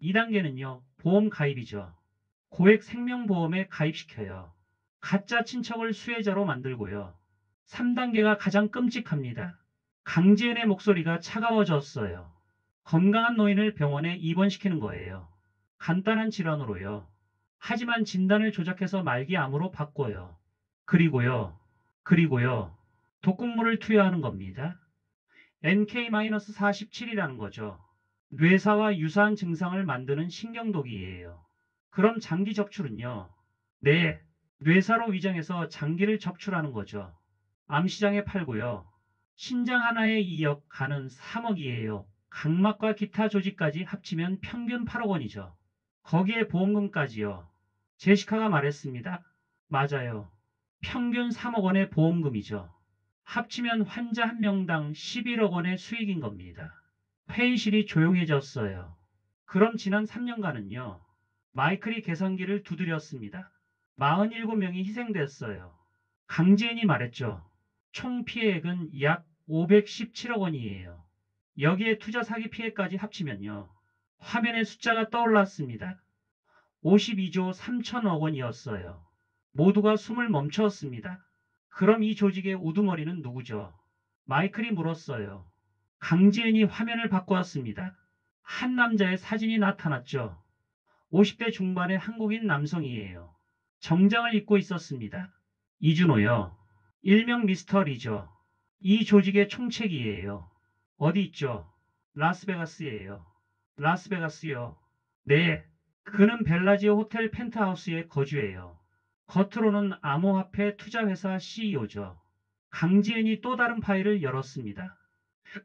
2단계는요. 보험 가입이죠. 고액 생명보험에 가입시켜요. 가짜 친척을 수혜자로 만들고요. 3단계가 가장 끔찍합니다. 강지은의 목소리가 차가워졌어요. 건강한 노인을 병원에 입원시키는 거예요. 간단한 질환으로요. 하지만 진단을 조작해서 말기암으로 바꿔요. 그리고요. 독극물을 투여하는 겁니다. NK-47이라는 거죠. 뇌사와 유사한 증상을 만드는 신경독이에요. 그럼 장기 적출은요? 네, 뇌사로 위장해서 장기를 적출하는 거죠. 암시장에 팔고요. 신장 하나에 2억, 간은 3억이에요. 각막과 기타 조직까지 합치면 평균 8억 원이죠. 거기에 보험금까지요. 제시카가 말했습니다. 맞아요. 평균 3억 원의 보험금이죠. 합치면 환자 한 명당 11억 원의 수익인 겁니다. 회의실이 조용해졌어요. 그럼 지난 3년간은요. 마이클이 계산기를 두드렸습니다. 47명이 희생됐어요. 강지은이 말했죠. 총 피해액은 약 517억 원이에요. 여기에 투자 사기 피해까지 합치면요. 화면에 숫자가 떠올랐습니다. 52조 3천억 원이었어요. 모두가 숨을 멈췄습니다. 그럼 이 조직의 우두머리는 누구죠? 마이클이 물었어요. 강지은이 화면을 바꾸었습니다. 한 남자의 사진이 나타났죠. 50대 중반의 한국인 남성이에요. 정장을 입고 있었습니다. 이준호요. 일명 미스터 리죠. 이 조직의 총책이에요. 어디 있죠? 라스베가스예요. 라스베가스요. 네. 그는 벨라지오 호텔 펜트하우스에 거주해요. 겉으로는 암호화폐 투자회사 CEO죠. 강지은이 또 다른 파일을 열었습니다.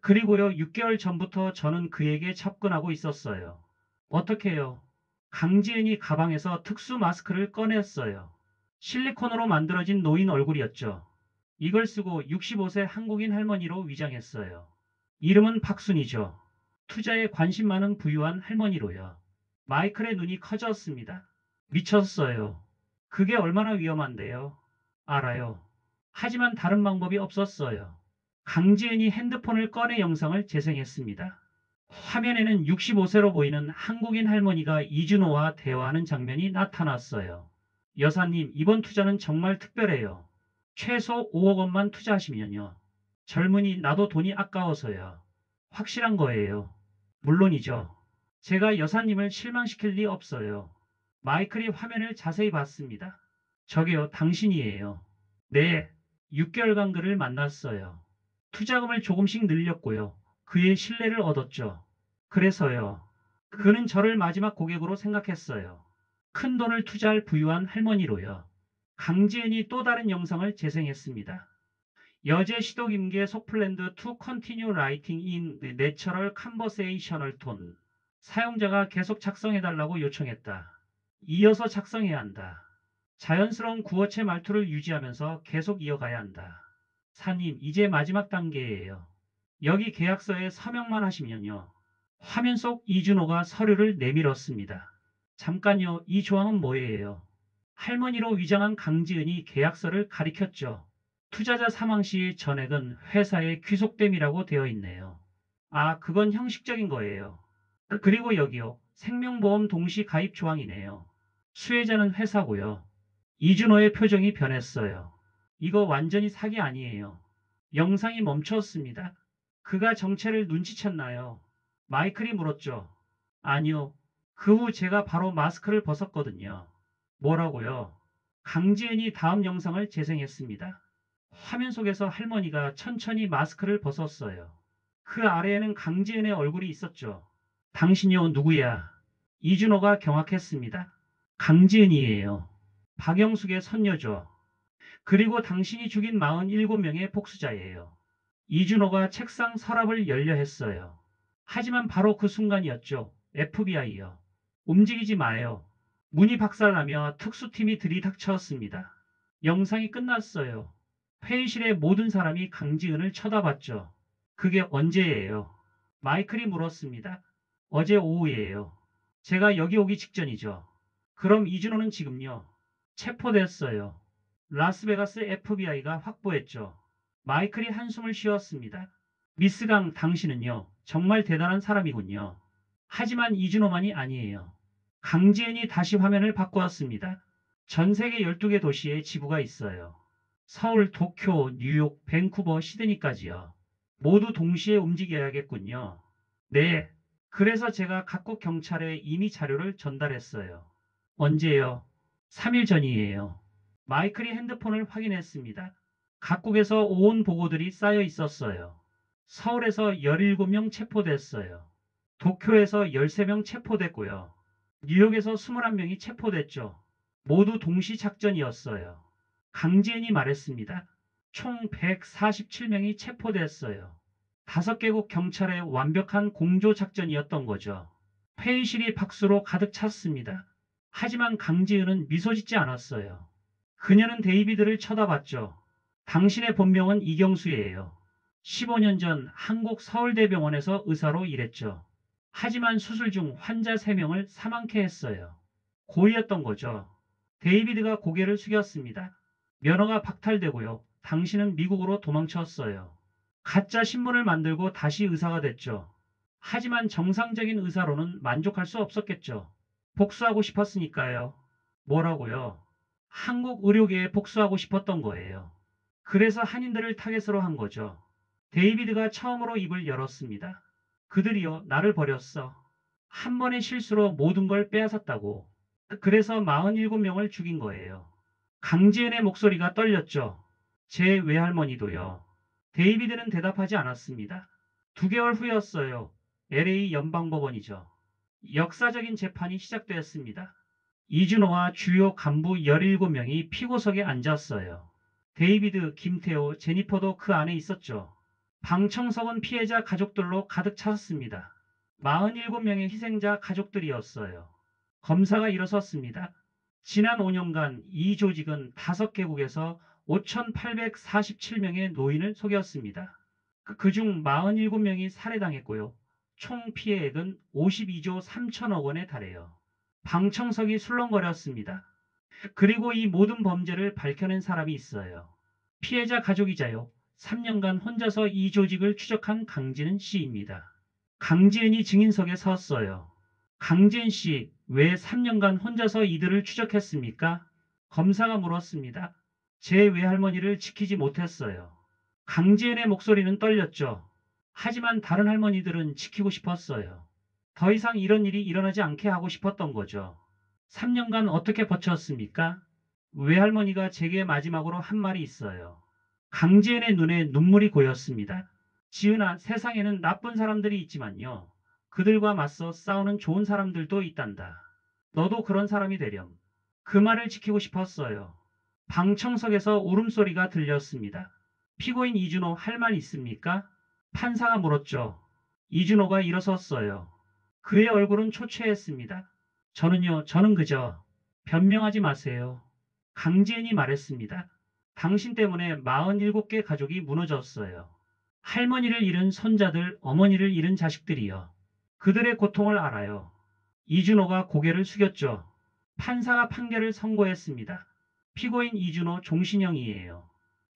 그리고요, 6개월 전부터 저는 그에게 접근하고 있었어요. 어떻게요? 강지은이 가방에서 특수 마스크를 꺼냈어요. 실리콘으로 만들어진 노인 얼굴이었죠. 이걸 쓰고 65세 한국인 할머니로 위장했어요. 이름은 박순이죠. 투자에 관심 많은 부유한 할머니로요. 마이클의 눈이 커졌습니다. 미쳤어요. 그게 얼마나 위험한데요. 알아요. 하지만 다른 방법이 없었어요. 강지은이 핸드폰을 꺼내 영상을 재생했습니다. 화면에는 65세로 보이는 한국인 할머니가 이준호와 대화하는 장면이 나타났어요. 여사님, 이번 투자는 정말 특별해요. 최소 5억 원만 투자하시면요. 젊은이, 나도 돈이 아까워서요. 확실한 거예요. 물론이죠. 제가 여사님을 실망시킬 리 없어요. 마이클이 화면을 자세히 봤습니다. 저게요, 당신이에요. 네, 6개월간 그를 만났어요. 투자금을 조금씩 늘렸고요. 그의 신뢰를 얻었죠. 그래서요. 그는 저를 마지막 고객으로 생각했어요. 큰 돈을 투자할 부유한 할머니로요. 강지은이 또 다른 영상을 재생했습니다. 여제 시독 임계 속플랜드 to continue writing in the natural conversational tone. 사용자가 계속 작성해달라고 요청했다. 이어서 작성해야 한다. 자연스러운 구어체 말투를 유지하면서 계속 이어가야 한다. 사님, 이제 마지막 단계예요. 여기 계약서에 서명만 하시면요. 화면 속 이준호가 서류를 내밀었습니다. 잠깐요, 이 조항은 뭐예요? 할머니로 위장한 강지은이 계약서를 가리켰죠. 투자자 사망 시 전액은 회사의 귀속됨이라고 되어 있네요. 아, 그건 형식적인 거예요. 그리고 여기요. 생명보험 동시 가입 조항이네요. 수혜자는 회사고요. 이준호의 표정이 변했어요. 이거 완전히 사기 아니에요. 영상이 멈췄습니다. 그가 정체를 눈치챘나요? 마이클이 물었죠. 아니요. 그 후 제가 바로 마스크를 벗었거든요. 뭐라고요? 강지은이 다음 영상을 재생했습니다. 화면 속에서 할머니가 천천히 마스크를 벗었어요. 그 아래에는 강지은의 얼굴이 있었죠. 당신이요, 누구야? 이준호가 경악했습니다. 강지은이에요. 박영숙의 선녀죠. 그리고 당신이 죽인 47명의 복수자예요. 이준호가 책상 서랍을 열려 했어요. 하지만 바로 그 순간이었죠. FBI요. 움직이지 마요. 문이 박살나며 특수팀이 들이닥쳤습니다. 영상이 끝났어요. 회의실의 모든 사람이 강지은을 쳐다봤죠. 그게 언제예요? 마이클이 물었습니다. 어제 오후예요. 제가 여기 오기 직전이죠. 그럼 이준호는 지금요? 체포됐어요. 라스베가스 FBI가 확보했죠. 마이클이 한숨을 쉬었습니다. 미스 강, 당신은요, 정말 대단한 사람이군요. 하지만 이준호만이 아니에요. 강지은이 다시 화면을 바꾸었습니다. 전 세계 12개 도시에 지부가 있어요. 서울, 도쿄, 뉴욕, 밴쿠버, 시드니까지요. 모두 동시에 움직여야겠군요. 네. 그래서 제가 각국 경찰에 이미 자료를 전달했어요. 언제요? 3일 전이에요. 마이클이 핸드폰을 확인했습니다. 각국에서 온 보고들이 쌓여 있었어요. 서울에서 17명 체포됐어요. 도쿄에서 13명 체포됐고요. 뉴욕에서 21명이 체포됐죠. 모두 동시 작전이었어요. 강지은이 말했습니다. 총 147명이 체포됐어요. 5개국 경찰의 완벽한 공조 작전이었던 거죠. 회의실이 박수로 가득 찼습니다. 하지만 강지은은 미소 짓지 않았어요. 그녀는 데이비드를 쳐다봤죠. 당신의 본명은 이경수예요. 15년 전 한국 서울대병원에서 의사로 일했죠. 하지만 수술 중 환자 3명을 사망케 했어요. 고의였던 거죠. 데이비드가 고개를 숙였습니다. 면허가 박탈되고요. 당신은 미국으로 도망쳤어요. 가짜 신문을 만들고 다시 의사가 됐죠. 하지만 정상적인 의사로는 만족할 수 없었겠죠. 복수하고 싶었으니까요. 뭐라고요? 한국 의료계에 복수하고 싶었던 거예요. 그래서 한인들을 타겟으로 한 거죠. 데이비드가 처음으로 입을 열었습니다. 그들이요, 나를 버렸어. 한 번의 실수로 모든 걸 빼앗았다고. 그래서 47명을 죽인 거예요. 강지은의 목소리가 떨렸죠. 제 외할머니도요. 데이비드는 대답하지 않았습니다. 2개월 후였어요. LA 연방법원이죠. 역사적인 재판이 시작되었습니다. 이준호와 주요 간부 17명이 피고석에 앉았어요. 데이비드, 김태호, 제니퍼도 그 안에 있었죠. 방청석은 피해자 가족들로 가득 찼습니다. 47명의 희생자 가족들이었어요. 검사가 일어섰습니다. 지난 5년간 이 조직은 5개국에서 5,847명의 노인을 속였습니다. 그중 47명이 살해당했고요. 총 피해액은 52조 3천억 원에 달해요. 방청석이 술렁거렸습니다. 그리고 이 모든 범죄를 밝혀낸 사람이 있어요. 피해자 가족이자요. 3년간 혼자서 이 조직을 추적한 강지은 씨입니다. 강지은이 증인석에 섰어요. 강지은 씨, 왜 3년간 혼자서 이들을 추적했습니까? 검사가 물었습니다. 제 외할머니를 지키지 못했어요. 강지은의 목소리는 떨렸죠. 하지만 다른 할머니들은 지키고 싶었어요. 더 이상 이런 일이 일어나지 않게 하고 싶었던 거죠. 3년간 어떻게 버텼습니까? 외할머니가 제게 마지막으로 한 말이 있어요. 강지은의 눈에 눈물이 고였습니다. 지은아, 세상에는 나쁜 사람들이 있지만요. 그들과 맞서 싸우는 좋은 사람들도 있단다. 너도 그런 사람이 되렴. 그 말을 지키고 싶었어요. 방청석에서 울음소리가 들렸습니다. 피고인 이준호 할 말 있습니까? 판사가 물었죠. 이준호가 일어섰어요. 그의 얼굴은 초췌했습니다. 저는 그저 변명하지 마세요. 강지은이 말했습니다. 당신 때문에 47개 가족이 무너졌어요. 할머니를 잃은 손자들, 어머니를 잃은 자식들이요. 그들의 고통을 알아요. 이준호가 고개를 숙였죠. 판사가 판결을 선고했습니다. 피고인 이준호 종신형이에요.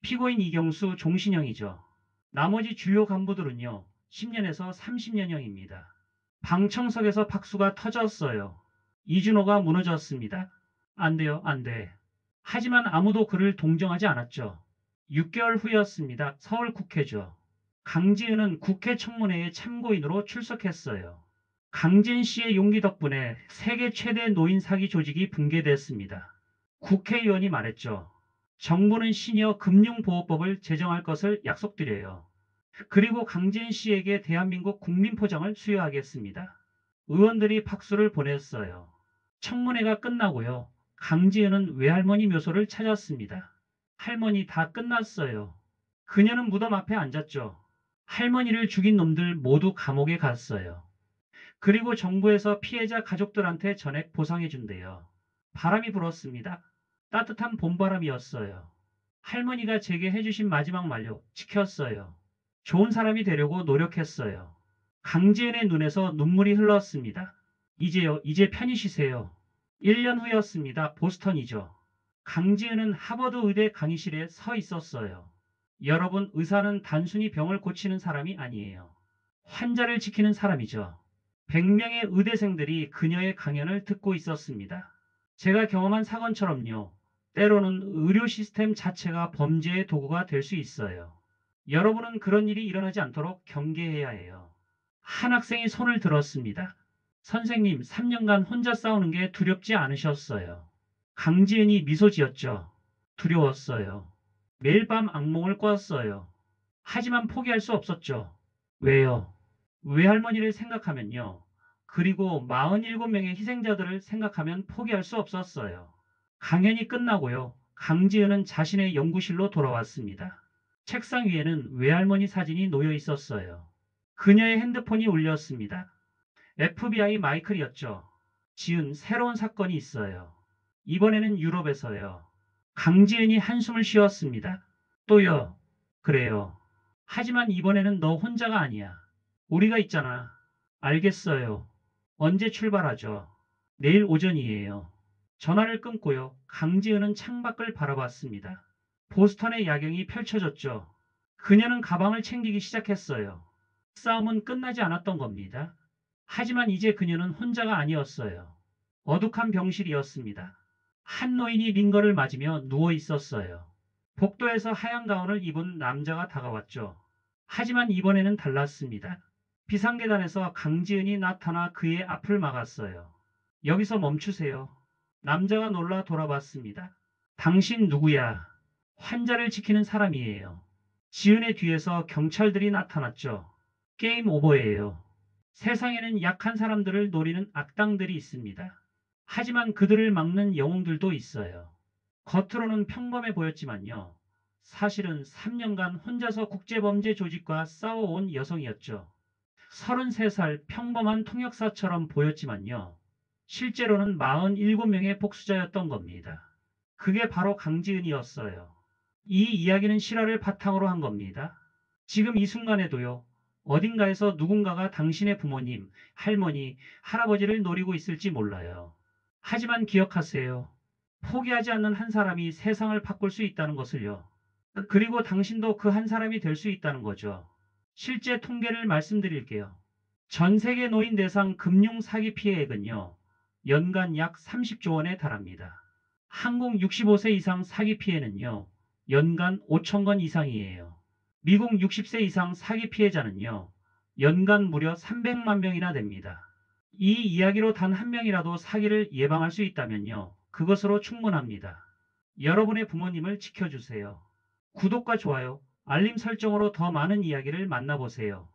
피고인 이경수 종신형이죠. 나머지 주요 간부들은요. 10년에서 30년형입니다. 방청석에서 박수가 터졌어요. 이준호가 무너졌습니다. 안 돼요, 안 돼. 하지만 아무도 그를 동정하지 않았죠. 6개월 후였습니다. 서울 국회죠. 강지은은 국회 청문회에 참고인으로 출석했어요. 강지은 씨의 용기 덕분에 세계 최대 노인 사기 조직이 붕괴됐습니다. 국회의원이 말했죠. 정부는 시니어 금융보호법을 제정할 것을 약속드려요. 그리고 강지은 씨에게 대한민국 국민포장을 수여하겠습니다. 의원들이 박수를 보냈어요. 청문회가 끝나고요. 강지은은 외할머니 묘소를 찾았습니다. 할머니 다 끝났어요. 그녀는 무덤 앞에 앉았죠. 할머니를 죽인 놈들 모두 감옥에 갔어요. 그리고 정부에서 피해자 가족들한테 전액 보상해준대요. 바람이 불었습니다. 따뜻한 봄바람이었어요. 할머니가 제게 해주신 마지막 말로 지켰어요. 좋은 사람이 되려고 노력했어요. 강지은의 눈에서 눈물이 흘렀습니다. 이제요, 이제 편히 쉬세요. 1년 후였습니다. 보스턴이죠. 강지은은 하버드 의대 강의실에 서 있었어요. 여러분, 의사는 단순히 병을 고치는 사람이 아니에요. 환자를 지키는 사람이죠. 100명의 의대생들이 그녀의 강연을 듣고 있었습니다. 제가 경험한 사건처럼요. 때로는 의료 시스템 자체가 범죄의 도구가 될 수 있어요. 여러분은 그런 일이 일어나지 않도록 경계해야 해요. 한 학생이 손을 들었습니다. 선생님, 3년간 혼자 싸우는 게 두렵지 않으셨어요? 강지은이 미소 지었죠. 두려웠어요. 매일 밤 악몽을 꿨어요. 하지만 포기할 수 없었죠. 왜요? 외할머니를 생각하면요. 그리고 47명의 희생자들을 생각하면 포기할 수 없었어요. 강연이 끝나고요. 강지은은 자신의 연구실로 돌아왔습니다. 책상 위에는 외할머니 사진이 놓여 있었어요. 그녀의 핸드폰이 울렸습니다. FBI 마이클이었죠. 지은 새로운 사건이 있어요. 이번에는 유럽에서요. 강지은이 한숨을 쉬었습니다. 또요. 그래요. 하지만 이번에는 너 혼자가 아니야. 우리가 있잖아. 알겠어요. 언제 출발하죠? 내일 오전이에요. 전화를 끊고요. 강지은은 창밖을 바라봤습니다. 보스턴의 야경이 펼쳐졌죠. 그녀는 가방을 챙기기 시작했어요. 싸움은 끝나지 않았던 겁니다. 하지만 이제 그녀는 혼자가 아니었어요. 어둑한 병실이었습니다. 한 노인이 링거를 맞으며 누워 있었어요. 복도에서 하얀 가운을 입은 남자가 다가왔죠. 하지만 이번에는 달랐습니다. 비상계단에서 강지은이 나타나 그의 앞을 막았어요. 여기서 멈추세요. 남자가 놀라 돌아봤습니다. 당신 누구야? 환자를 지키는 사람이에요. 지은의 뒤에서 경찰들이 나타났죠. 게임 오버예요. 세상에는 약한 사람들을 노리는 악당들이 있습니다. 하지만 그들을 막는 영웅들도 있어요. 겉으로는 평범해 보였지만요. 사실은 3년간 혼자서 국제범죄 조직과 싸워온 여성이었죠. 33살 평범한 통역사처럼 보였지만요. 실제로는 47명의 복수자였던 겁니다. 그게 바로 강지은이었어요. 이 이야기는 실화를 바탕으로 한 겁니다. 지금 이 순간에도요. 어딘가에서 누군가가 당신의 부모님, 할머니, 할아버지를 노리고 있을지 몰라요. 하지만 기억하세요. 포기하지 않는 한 사람이 세상을 바꿀 수 있다는 것을요. 그리고 당신도 그 한 사람이 될 수 있다는 거죠. 실제 통계를 말씀드릴게요. 전 세계 노인 대상 금융 사기 피해액은요. 연간 약 30조 원에 달합니다. 한국 65세 이상 사기 피해는요. 연간 5천 건 이상이에요. 미국 60세 이상 사기 피해자는요. 연간 무려 300만 명이나 됩니다. 이 이야기로 단 한 명이라도 사기를 예방할 수 있다면요. 그것으로 충분합니다. 여러분의 부모님을 지켜주세요. 구독과 좋아요, 알림 설정으로 더 많은 이야기를 만나보세요.